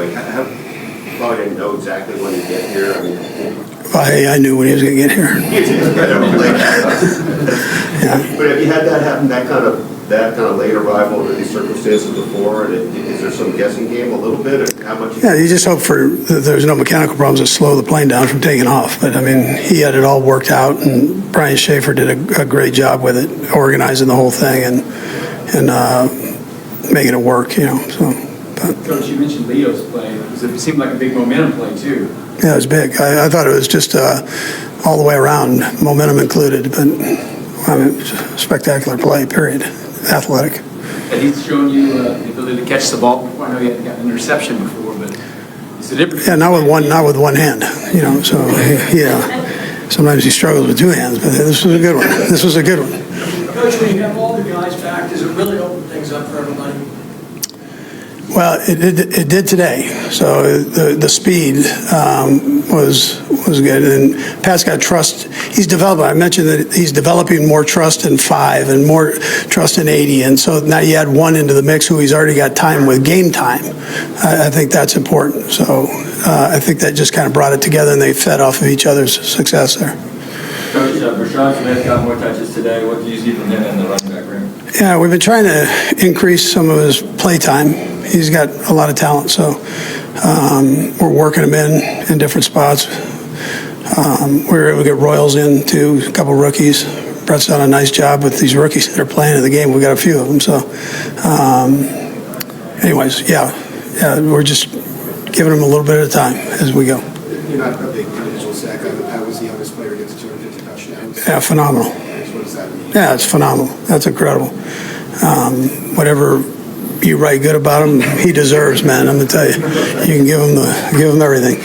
Like, you probably didn't know exactly when he'd get here. I mean, I knew when he was going to get here. Yeah. But have you had that happen, that kind of late arrival under these circumstances before? And is there some guessing game a little bit? Or how much? Yeah, you just hope there's no mechanical problems that slow the plane down from taking off. But I mean, he had it all worked out, and Brian Schaefer did a great job with it, organizing the whole thing and making it work. You know, so. Coach, you mentioned Leo's play. It seemed like a big momentum play too. Yeah, it was big. I thought it was just all the way around, momentum included. But I mean, spectacular play. Period. Athletic. And he's shown you the ability to catch the ball before. I know you hadn't gotten an interception before, but it's a different. Yeah, not with one hand. You know, so yeah. Sometimes he struggles with two hands, but this was a good one. This was a good one. Coach, when you have all the guys back, does it really open things up for everybody? Well, it did today. So the speed was good, and Pat's got trust. He's developing. I mentioned that he's developing more trust in 5 and more trust in 80, and so now you add one into the mix who he's already got time with, game time. I think that's important. So I think that just kind of brought it together, and they fed off of each other's success there. Coach, Rashawn Smith got more touches today. What do you see from him in the running back room? Yeah, we've been trying to increase some of his play time. He's got a lot of talent, so we're working him in different spots. We were able to get Royals in, too, a couple rookies. Brett's done a nice job with these rookies that are playing in the game. We've got a few of them. So, anyways, yeah, we're just giving them a little bit at a time as we go. You're not a big individual sack. Pat was the youngest player against 250 touchdowns. Yeah, phenomenal. What does that mean? Yeah, it's phenomenal. That's incredible. Whatever you write good about him, he deserves, man. I'm gonna tell you, you can give him everything.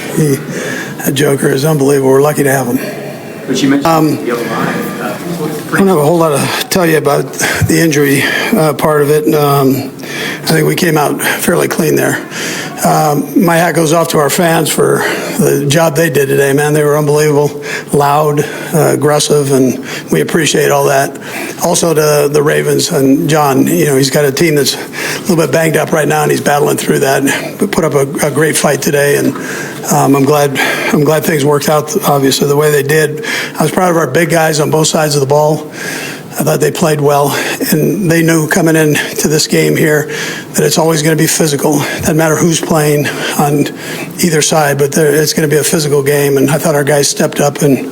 That joker is unbelievable. We're lucky to have him. But you mentioned the other line. I don't have a whole lot to tell you about the injury part of it. I think we came out fairly clean there. My hat goes off to our fans for the job they did today, man. They were unbelievable, loud, aggressive, and we appreciate all that. Also to the Ravens and John, you know, he's got a team that's a little bit banged up right now, and he's battling through that. We put up a great fight today, and I'm glad things worked out, obviously, the way they did. I was proud of our big guys on both sides of the ball. I thought they played well, and they knew coming into this game here that it's always going to be physical. Doesn't matter who's playing on either side, but it's going to be a physical game, and I thought our guys stepped up and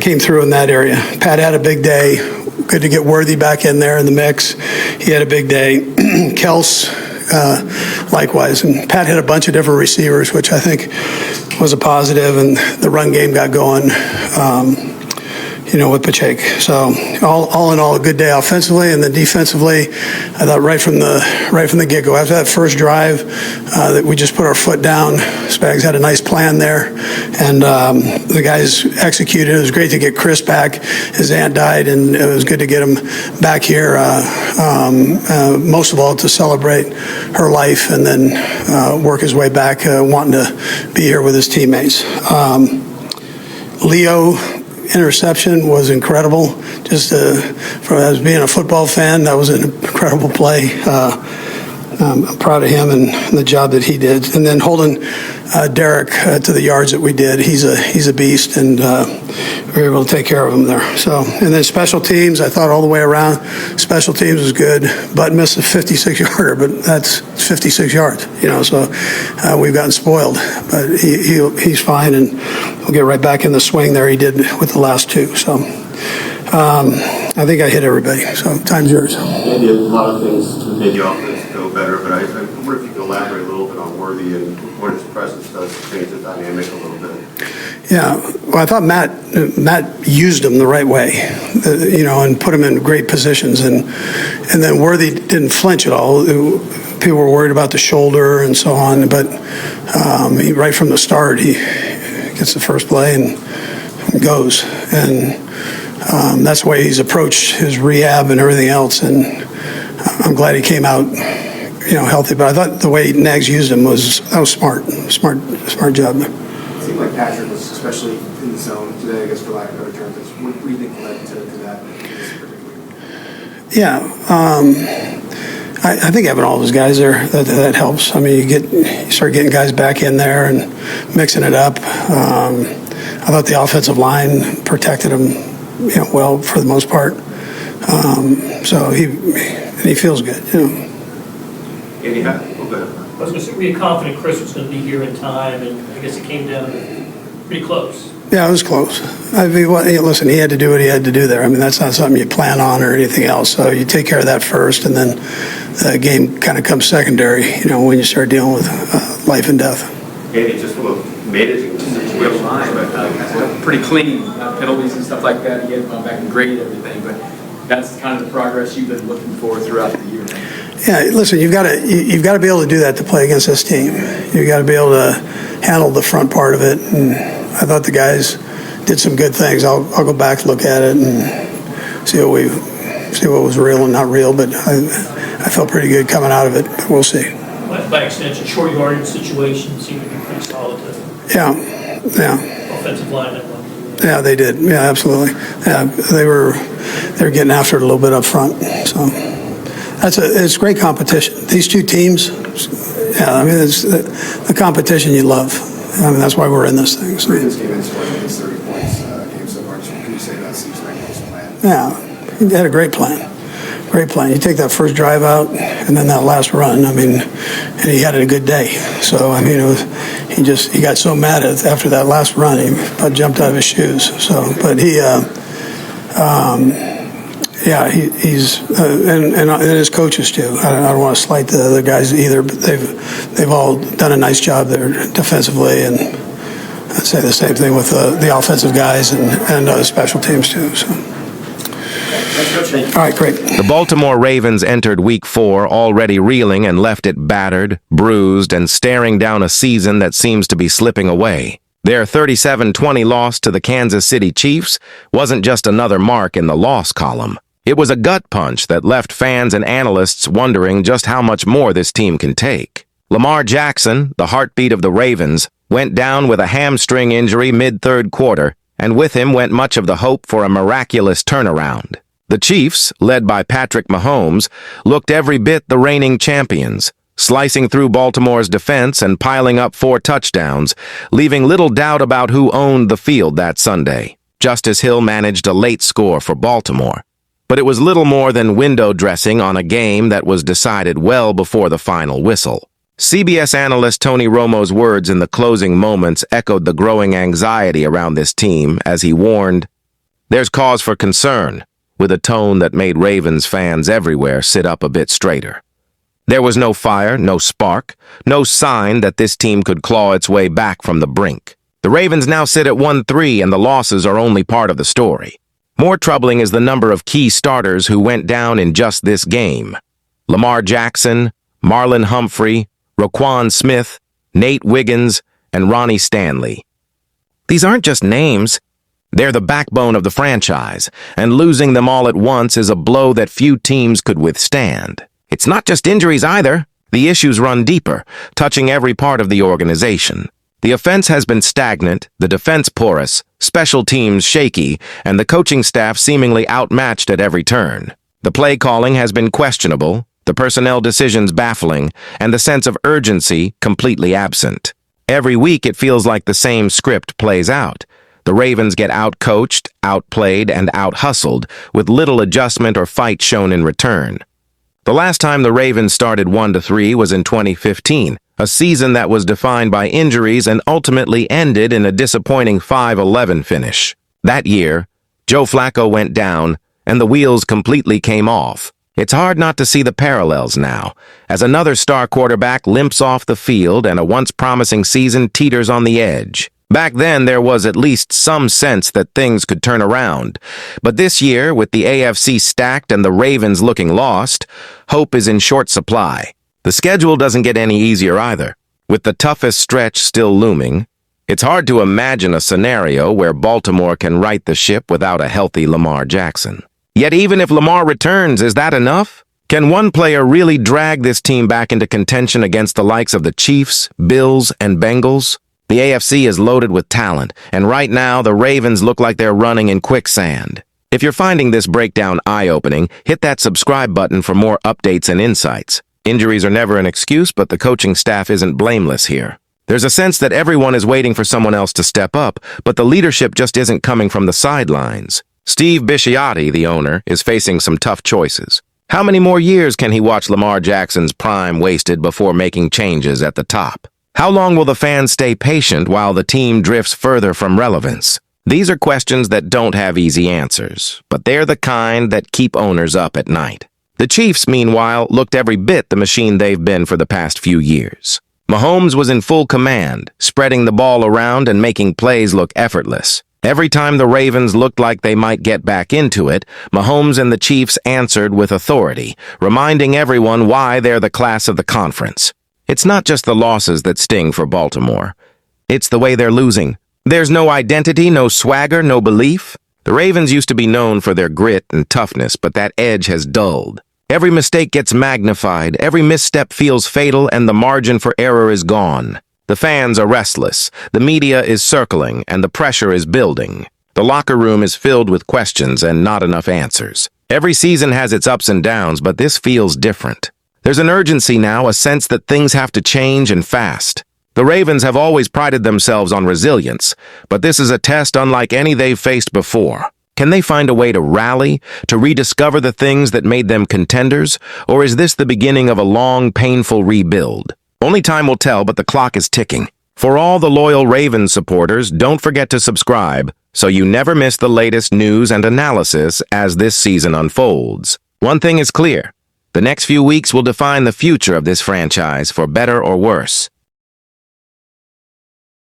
came through in that area. Pat had a big day. Good to get Worthy back in there in the mix. He had a big day. Kelce, likewise, and Pat hit a bunch of different receivers, which I think was a positive, and the run game got going. With Pacheco. So all in all, a good day offensively, and then defensively, I thought right from the get-go, after that first drive, that we just put our foot down. Spags had a nice plan there, and the guys executed. It was great to get Chris back. His aunt died, and it was good to get him back here. Most of all, to celebrate her life, and then work his way back, wanting to be here with his teammates. Leo. Interception was incredible. Just as being a football fan, that was an incredible play. I'm proud of him and the job that he did. And then holding Derek to the yards that we did, he's a beast, and we were able to take care of him there. So, and then special teams, I thought all the way around, special teams was good. Button missed a 56-yarder, but that's 56 yards, So we've gotten spoiled, but he's fine, and we'll get right back in the swing there. He did with the last two. So I think I hit everybody. So time's yours. Andy, a lot of things made the offense go better, but I wonder if you could elaborate a little bit on Worthy and what his presence does to change the dynamic a little bit. Yeah, well, I thought Matt used him the right way, and put him in great positions, and then Worthy didn't flinch at all. People were worried about the shoulder and so on, but right from the start, he gets the first play and goes, and that's the way he's approached his rehab and everything else, and I'm glad he came out, healthy. But I thought the way Nags used him was smart job there. It seemed like Patrick was especially in the zone today, I guess, for lack of better terms. What do you think led to that? Yeah, I think having all those guys there, that helps. I mean, you start getting guys back in there and mixing it up. I thought the offensive line protected him, well for the most part. So he feels good. Andy, go ahead. I was going to say, were you confident Chris was going to be here in time? And I guess it came down pretty close. Yeah, it was close. I mean, listen, he had to do what he had to do there. I mean, that's not something you plan on or anything else. So you take care of that first, and then the game kind of comes secondary, when you start dealing with life and death. Andy, just from a managing the situation perspective. Pretty clean, penalties and stuff like that. He had gone back and graded everything, but that's kind of the progress you've been looking for throughout the year. Yeah, listen, you've got to be able to do that to play against this team. You've got to be able to handle the front part of it, and I thought the guys did some good things. I'll go back, look at it, and see what was real and not real. But I felt pretty good coming out of it. But we'll see. By extension, short yardage situation seemed to be pretty solid. Yeah. Offensive line. Yeah, they did. Yeah, absolutely. Yeah, they were getting after it a little bit up front. So it's great competition. These two teams. Yeah, I mean, it's the competition you love. I mean, that's why we're in this thing. So. Ravens came in scoring at least 30 points game so far. Can you say about Steve's plan? Yeah, he had a great plan. Great plan. You take that first drive out, and then that last run. I mean, and he had a good day. So I mean, he got so mad after that last run, he about jumped out of his shoes. So, but he's and his coaches too. I don't want to slight the other guys either, but they've all done a nice job there defensively, and I'd say the same thing with the offensive guys and special teams too. So. All right, great. The Baltimore Ravens entered Week 4 already reeling and left it battered, bruised, and staring down a season that seems to be slipping away. Their 37-20 loss to the Kansas City Chiefs wasn't just another mark in the loss column. It was a gut punch that left fans and analysts wondering just how much more this team can take. Lamar Jackson, the heartbeat of the Ravens, went down with a hamstring injury mid-third quarter, and with him went much of the hope for a miraculous turnaround. The Chiefs, led by Patrick Mahomes, looked every bit the reigning champions, slicing through Baltimore's defense and piling up 4 touchdowns, leaving little doubt about who owned the field that Sunday. Justice Hill managed a late score for Baltimore. But it was little more than window dressing on a game that was decided well before the final whistle. CBS analyst Tony Romo's words in the closing moments echoed the growing anxiety around this team as he warned, "There's cause for concern," with a tone that made Ravens fans everywhere sit up a bit straighter. There was no fire, no spark, no sign that this team could claw its way back from the brink. The Ravens now sit at 1-3, and the losses are only part of the story. More troubling is the number of key starters who went down in just this game. Lamar Jackson, Marlon Humphrey, Roquan Smith, Nate Wiggins, and Ronnie Stanley. These aren't just names. They're the backbone of the franchise, and losing them all at once is a blow that few teams could withstand. It's not just injuries either. The issues run deeper, touching every part of the organization. The offense has been stagnant, the defense porous, special teams shaky, and the coaching staff seemingly outmatched at every turn. The play calling has been questionable, the personnel decisions baffling, and the sense of urgency completely absent. Every week it feels like the same script plays out. The Ravens get out-coached, outplayed, and out-hustled, with little adjustment or fight shown in return. The last time the Ravens started 1-3 was in 2015, a season that was defined by injuries and ultimately ended in a disappointing 5-11 finish. That year, Joe Flacco went down, and the wheels completely came off. It's hard not to see the parallels now, as another star quarterback limps off the field and a once promising season teeters on the edge. Back then, there was at least some sense that things could turn around. But this year, with the AFC stacked and the Ravens looking lost, hope is in short supply. The schedule doesn't get any easier either. With the toughest stretch still looming, it's hard to imagine a scenario where Baltimore can right the ship without a healthy Lamar Jackson. Yet even if Lamar returns, is that enough? Can one player really drag this team back into contention against the likes of the Chiefs, Bills, and Bengals? The AFC is loaded with talent, and right now the Ravens look like they're running in quicksand. If you're finding this breakdown eye-opening, hit that subscribe button for more updates and insights. Injuries are never an excuse, but the coaching staff isn't blameless here. There's a sense that everyone is waiting for someone else to step up, but the leadership just isn't coming from the sidelines. Steve Bisciotti, the owner, is facing some tough choices. How many more years can he watch Lamar Jackson's prime wasted before making changes at the top? How long will the fans stay patient while the team drifts further from relevance? These are questions that don't have easy answers, but they're the kind that keep owners up at night. The Chiefs, meanwhile, looked every bit the machine they've been for the past few years. Mahomes was in full command, spreading the ball around and making plays look effortless. Every time the Ravens looked like they might get back into it, Mahomes and the Chiefs answered with authority, reminding everyone why they're the class of the conference. It's not just the losses that sting for Baltimore. It's the way they're losing. There's no identity, no swagger, no belief. The Ravens used to be known for their grit and toughness, but that edge has dulled. Every mistake gets magnified, every misstep feels fatal, and the margin for error is gone. The fans are restless, the media is circling, and the pressure is building. The locker room is filled with questions and not enough answers. Every season has its ups and downs, but this feels different. There's an urgency now, a sense that things have to change and fast. The Ravens have always prided themselves on resilience, but this is a test unlike any they've faced before. Can they find a way to rally, to rediscover the things that made them contenders, or is this the beginning of a long, painful rebuild? Only time will tell, but the clock is ticking. For all the loyal Ravens supporters, don't forget to subscribe so you never miss the latest news and analysis as this season unfolds. One thing is clear. The next few weeks will define the future of this franchise for better or worse.